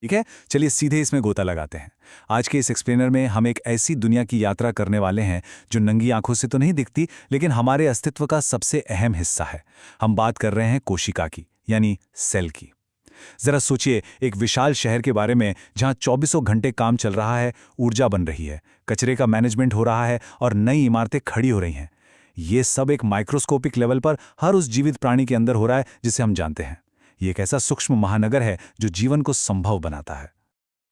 ठीक है, चलिए सीधे इसमें गोता लगाते हैं। आज के इस एक्सप्लेनर में हम एक ऐसी दुनिया की यात्रा करने वाले हैं जो नंगी आंखों से तो नहीं दिखती, लेकिन हमारे अस्तित्व का सबसे अहम हिस्सा है। हम बात कर रहे हैं कोशिका की, यानी सेल की। जरा सोचिए, एक विशाल शहर के बारे में जहां चौबीसों घंटे काम चल रहा है, ऊर्जा बन रही है, कचरे का मैनेजमेंट हो रहा है और नई इमारतें खड़ी हो रही हैं। ये सब एक माइक्रोस्कोपिक लेवल पर हर उस जीवित प्राणी के अंदर हो रहा है जिसे हम जानते हैं। ये एक ऐसा सूक्ष्म महानगर है जो जीवन को संभव बनाता है।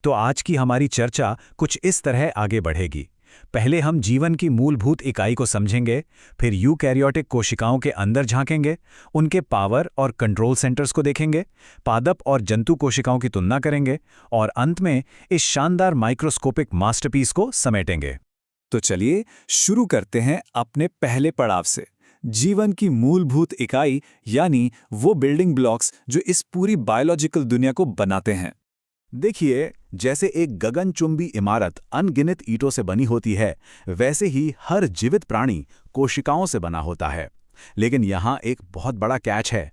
तो आज की हमारी चर्चा कुछ इस तरह आगे बढ़ेगी। पहले हम जीवन की मूलभूत इकाई को समझेंगे, फिर यूकैरियोटिक कोशिकाओं के अंदर झांकेंगे, उनके पावर और कंट्रोल सेंटर्स को देखेंगे, पादप और जंतु कोशिकाओं की तुलना करेंगे और अंत में इस शानदार माइक्रोस्कोपिक मास्टरपीस को समेटेंगे। तो चलिए शुरू करते हैं अपने पहले पड़ाव से, जीवन की मूलभूत इकाई, यानी वो बिल्डिंग ब्लॉक्स जो इस पूरी बायोलॉजिकल दुनिया को बनाते हैं। देखिए, जैसे एक गगनचुंबी इमारत अनगिनत ईंटों से बनी होती है, वैसे ही हर जीवित प्राणी कोशिकाओं से बना होता है। लेकिन यहाँ एक बहुत बड़ा कैच है।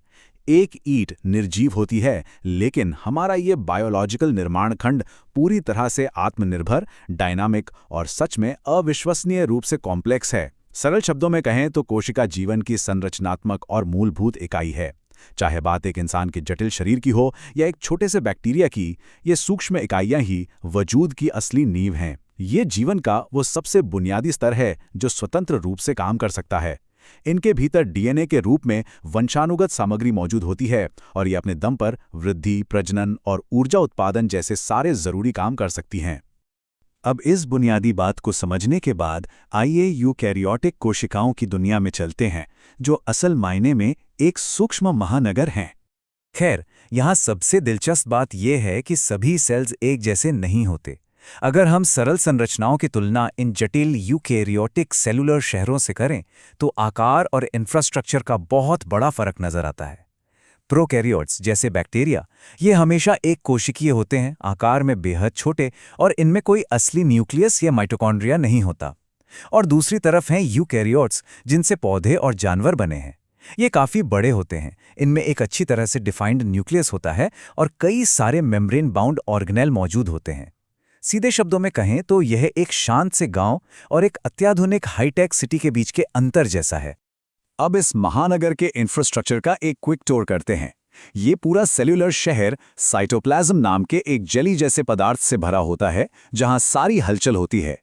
एक ईंट निर्जीव होती है, लेकिन हमारा ये बायोलॉजिकल निर्माण खंड पूरी तरह से आत्मनिर्भर, डायनामिक और सच में अविश्वसनीय रूप से कॉम्प्लेक्स है। सरल शब्दों में कहें तो कोशिका जीवन की संरचनात्मक और मूलभूत इकाई है। चाहे बात एक इंसान के जटिल शरीर की हो या एक छोटे से बैक्टीरिया की, ये सूक्ष्म इकाइयां ही वजूद की असली नींव हैं। ये जीवन का वो सबसे बुनियादी स्तर है जो स्वतंत्र रूप से काम कर सकता है। इनके भीतर डीएनए के रूप में वंशानुगत सामग्री मौजूद होती है और ये अपने दम पर वृद्धि, प्रजनन और ऊर्जा उत्पादन जैसे सारे जरूरी काम कर सकती हैं। अब इस बुनियादी बात को समझने के बाद आइए यूकैरियोटिक कोशिकाओं की दुनिया में चलते हैं, जो असल मायने में एक सूक्ष्म महानगर हैं। खैर, यहाँ सबसे दिलचस्प बात यह है कि सभी सेल्स एक जैसे नहीं होते। अगर हम सरल संरचनाओं की तुलना इन जटिल यूकैरियोटिक सेलुलर शहरों से करें, तो आकार और इंफ्रास्ट्रक्चर का बहुत बड़ा फर्क नजर आता है। प्रोकैरियोट्स जैसे बैक्टीरिया, ये हमेशा एक कोशिकीय होते हैं, आकार में बेहद छोटे, और इनमें कोई असली न्यूक्लियस या माइटोकॉन्ड्रिया नहीं होता। और दूसरी तरफ हैं यूकैरियोट्स, जिनसे पौधे और जानवर बने हैं। ये काफ़ी बड़े होते हैं, इनमें एक अच्छी तरह से डिफाइंड न्यूक्लियस होता है और कई सारे मेम्ब्रेन बाउंड ऑर्गेनेल मौजूद होते हैं। सीधे शब्दों में कहें तो यह एक शांत से गांव और एक अत्याधुनिक हाईटेक सिटी के बीच के अंतर जैसा है। अब इस महानगर के इंफ्रास्ट्रक्चर का एक क्विक टूर करते हैं। ये पूरा सेल्यूलर शहर साइटोप्लाज्म नाम के एक जेली जैसे पदार्थ से भरा होता है, जहां सारी हलचल होती है।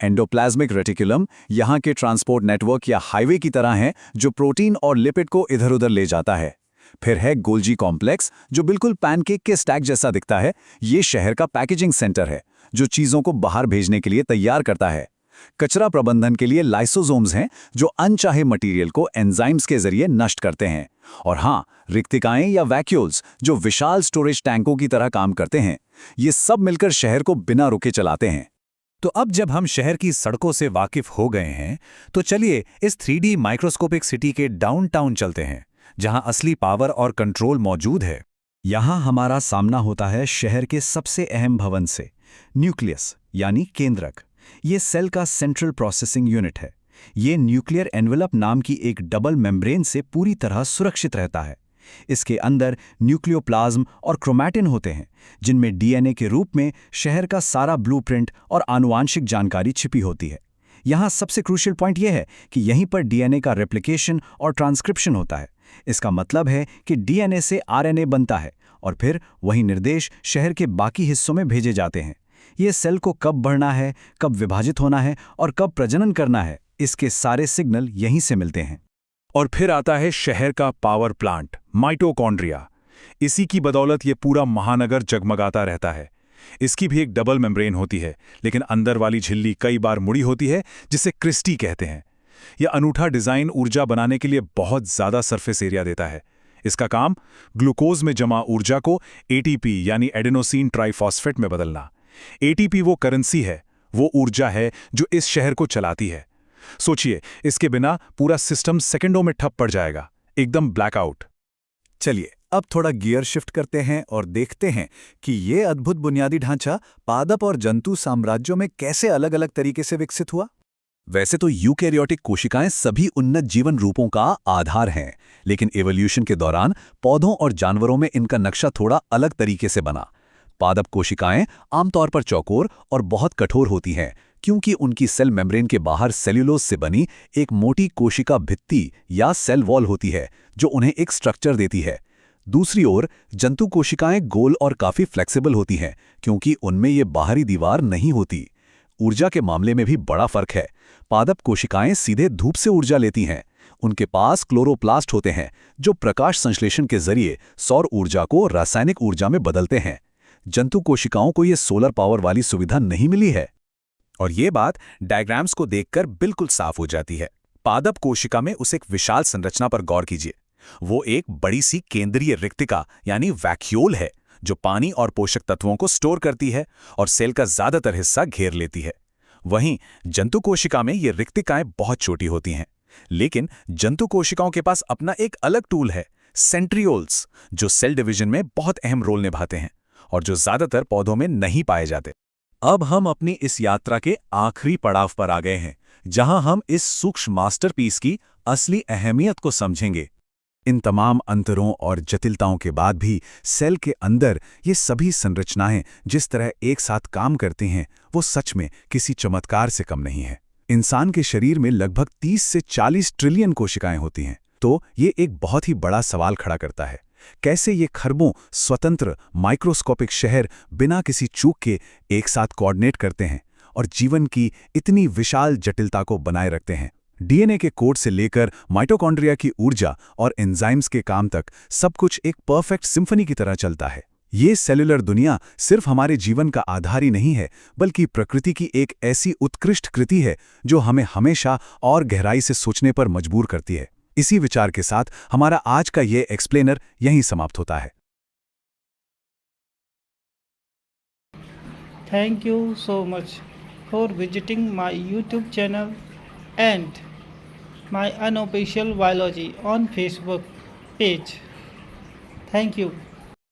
एंडोप्लाज्मिक रेटिकुलम यहाँ के ट्रांसपोर्ट नेटवर्क या हाईवे की तरह है, जो प्रोटीन और लिपिड को इधर-उधर ले जाता है। फिर है गोल्जी कॉम्प्लेक्स, जो बिल्कुल पैनकेक के स्टैक जैसा दिखता है। ये शहर का पैकेजिंग सेंटर है, जो चीज़ों को बाहर भेजने के लिए तैयार करता है। कचरा प्रबंधन के लिए लाइसोसोम्स हैं, जो अनचाहे मटेरियल को एंजाइम्स के जरिए नष्ट करते हैं। और हाँ, रिक्तिकाएं या वैक्यूल्स, जो विशाल स्टोरेज टैंकों की तरह काम करते हैं। ये सब मिलकर शहर को बिना रुके चलाते हैं। तो अब जब हम शहर की सड़कों से वाकिफ हो गए हैं, तो चलिए इस 3D माइक्रोस्कोपिक सिटी के डाउनटाउन चलते हैं, जहां असली पावर और कंट्रोल मौजूद है। यहां हमारा सामना होता है शहर के सबसे अहम भवन से, न्यूक्लियस यानी केंद्रक। ये सेल का सेंट्रल प्रोसेसिंग यूनिट है। ये न्यूक्लियर एनवेलप नाम की एक डबल मेम्ब्रेन से पूरी तरह सुरक्षित रहता है। इसके अंदर न्यूक्लियोप्लाज्म और क्रोमैटिन होते हैं, जिनमें डीएनए के रूप में शहर का सारा ब्लूप्रिंट और आनुवांशिक जानकारी छिपी होती है। यहाँ सबसे क्रूशियल पॉइंट यह है कि यहीं पर डीएनए का रेप्लिकेशन और ट्रांसक्रिप्शन होता है। इसका मतलब है कि डीएनए से आरएनए बनता है और फिर वही निर्देश शहर के बाकी हिस्सों में भेजे जाते हैं। ये सेल को कब बढ़ना है, कब विभाजित होना है और कब प्रजनन करना है, इसके सारे सिग्नल यहीं से मिलते हैं। और फिर आता है शहर का पावर प्लांट, माइटोकॉन्ड्रिया। इसी की बदौलत ये पूरा महानगर जगमगाता रहता है। इसकी भी एक डबल मेम्ब्रेन होती है, लेकिन अंदर वाली झिल्ली कई बार मुड़ी होती है, जिसे क्रिस्टी कहते हैं। यह अनूठा डिज़ाइन ऊर्जा बनाने के लिए बहुत ज़्यादा सरफेस एरिया देता है। इसका काम ग्लूकोज में जमा ऊर्जा को एटीपी यानी एडेनोसिन ट्राइफॉस्फेट में बदलना। एटीपी वो करेंसी है, वो ऊर्जा है जो इस शहर को चलाती है। सोचिए, इसके बिना पूरा सिस्टम सेकंडों में ठप पड़ जाएगा, एकदम ब्लैकआउट। चलिए अब थोड़ा गियर शिफ्ट करते हैं और देखते हैं कि ये अद्भुत बुनियादी ढांचा पादप और जंतु साम्राज्यों में कैसे अलग-अलग तरीके से विकसित हुआ। वैसे तो यूकैरियोटिक कोशिकाएं सभी उन्नत जीवन रूपों का आधार हैं, लेकिन एवोल्यूशन के दौरान पौधों और जानवरों में इनका नक्शा थोड़ा अलग तरीके से बना। पादप कोशिकाएं आमतौर पर चौकोर और बहुत कठोर होती हैं क्योंकि उनकी सेल मेम्ब्रेन के बाहर सेल्यूलोज से बनी एक मोटी कोशिका भित्ति या सेल वॉल होती है जो उन्हें एक स्ट्रक्चर देती है। दूसरी ओर जंतु कोशिकाएं गोल और काफी फ्लेक्सिबल होती हैं क्योंकि उनमें ये बाहरी दीवार नहीं होती। ऊर्जा के मामले में भी बड़ा फर्क है। पादप कोशिकाएं सीधे धूप से ऊर्जा लेती हैं। उनके पास क्लोरोप्लास्ट होते हैं जो प्रकाश संश्लेषण के जरिए सौर ऊर्जा को रासायनिक ऊर्जा में बदलते हैं। जंतु कोशिकाओं को यह सोलर पावर वाली सुविधा नहीं मिली है। और ये बात डायग्राम्स को देखकर बिल्कुल साफ हो जाती है। पादप कोशिका में उस एक विशाल संरचना पर गौर कीजिए। वो एक बड़ी सी केंद्रीय रिक्तिका यानी वैक्यूल है जो पानी और पोषक तत्वों को स्टोर करती है और सेल का ज्यादातर हिस्सा घेर लेती है। वहीं जंतु कोशिका में ये रिक्तिकाएं बहुत छोटी होती हैं, लेकिन जंतु कोशिकाओं के पास अपना एक अलग टूल है, सेंट्रियोल्स, जो सेल डिवीजन में बहुत अहम रोल निभाते हैं और जो ज्यादातर पौधों में नहीं पाए जाते। अब हम अपनी इस यात्रा के आखिरी पड़ाव पर आ गए हैं, जहां हम इस सूक्ष्म मास्टरपीस की असली अहमियत को समझेंगे। इन तमाम अंतरों और जटिलताओं के बाद भी सेल के अंदर ये सभी संरचनाएं जिस तरह एक साथ काम करती हैं, वो सच में किसी चमत्कार से कम नहीं है। इंसान के शरीर में लगभग 30 से 40 ट्रिलियन कोशिकाएं होती हैं, तो ये एक बहुत ही बड़ा सवाल खड़ा करता है। कैसे ये खरबों स्वतंत्र माइक्रोस्कोपिक शहर बिना किसी चूक के एक साथ कोऑर्डिनेट करते हैं और जीवन की इतनी विशाल जटिलता को बनाए रखते हैं। डीएनए के कोड से लेकर माइटोकॉन्ड्रिया की ऊर्जा और एंजाइम्स के काम तक सब कुछ एक परफेक्ट सिम्फनी की तरह चलता है। ये सेलुलर दुनिया सिर्फ हमारे जीवन का आधार ही नहीं है, बल्कि प्रकृति की एक ऐसी उत्कृष्ट कृति है जो हमें हमेशा और गहराई से सोचने पर मजबूर करती है। इसी विचार के साथ हमारा आज का ये एक्सप्लेनर यहीं समाप्त होता है। Thank you so much for visiting my YouTube channel and my unofficial biology on Facebook page. Thank you.